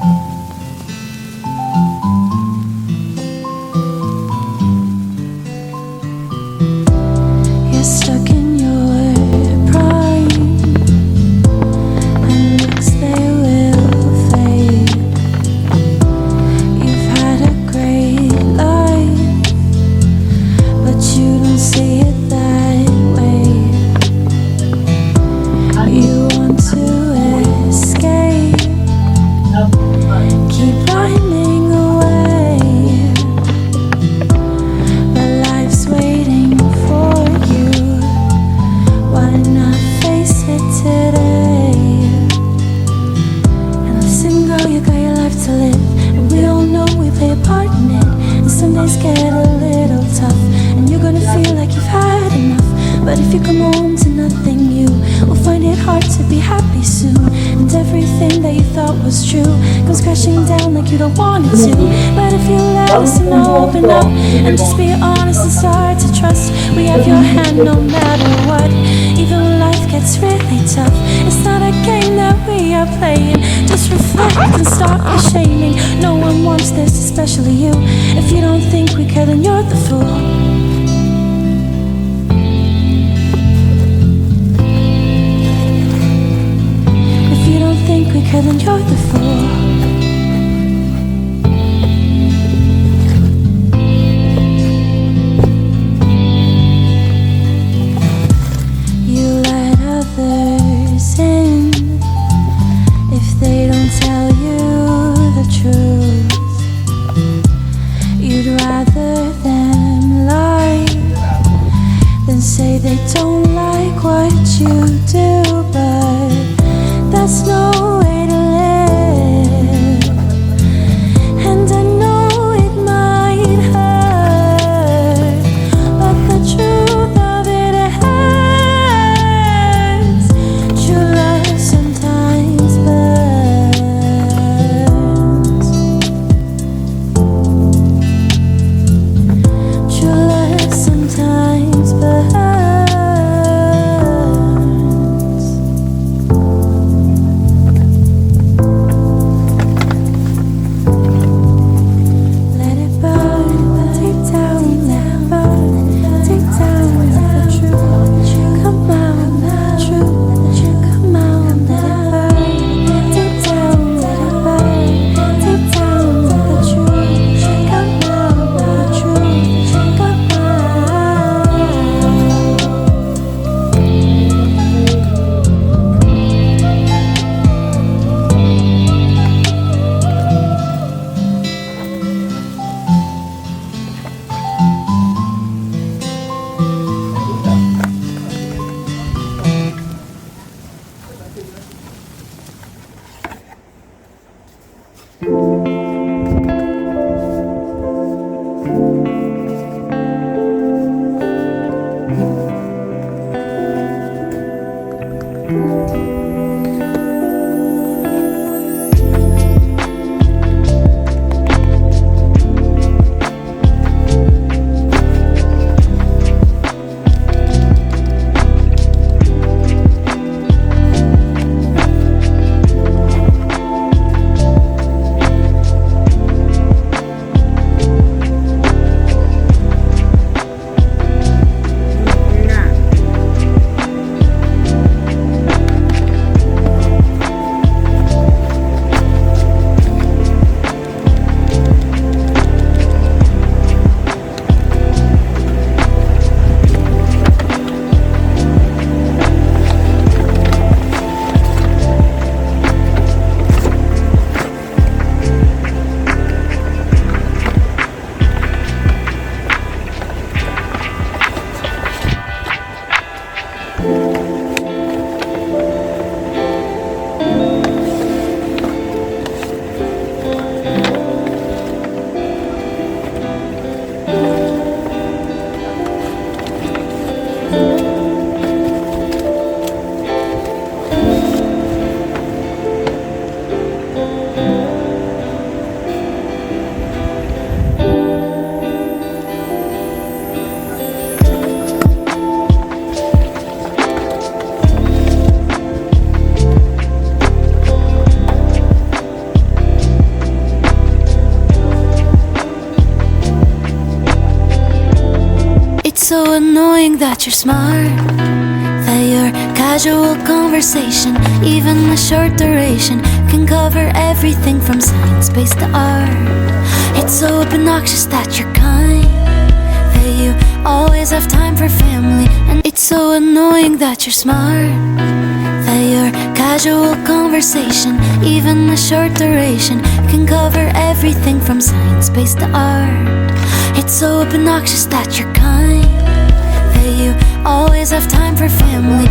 You're stuck in your prime, and looks they will fade. You've had a great life, but you don't see it that way. You want to escape, keep running away, but life's waiting for you. Why not face it today? And listen, girl, you got your life to live, and we all know we play a part in it. And some days get a little tough, and you're gonna feel like you've had enough. But if you come home to nothing, you will find it hard to be happy soon. And everything that you thought was true comes crashing down like you don't want it to. But if you let us know, open up and just be honest and start to trust, we have your hand no matter what. Even when life gets really tough, it's not a game that we are playing. Just reflect and stop your shaming. No one wants this, especially you. If you don't think we care, then you're the fool. Think we could, then you're the fool. You let others in if they don't tell you the truth. You'd rather them lie than say they don't like what you do, but that's no way to live. And I know it might hurt, but the truth of it hurts. True love sometimes burns. True love sometimes burns. annoying that you're smart, that your casual conversation, even a short duration, can cover everything from science-based to art. It's so obnoxious that you're kind, that you always have time for family. And it's so annoying that you're smart, that your casual conversation, even a short duration, can cover everything from science-based to art. It's so obnoxious that you're kind, that you always have time for family.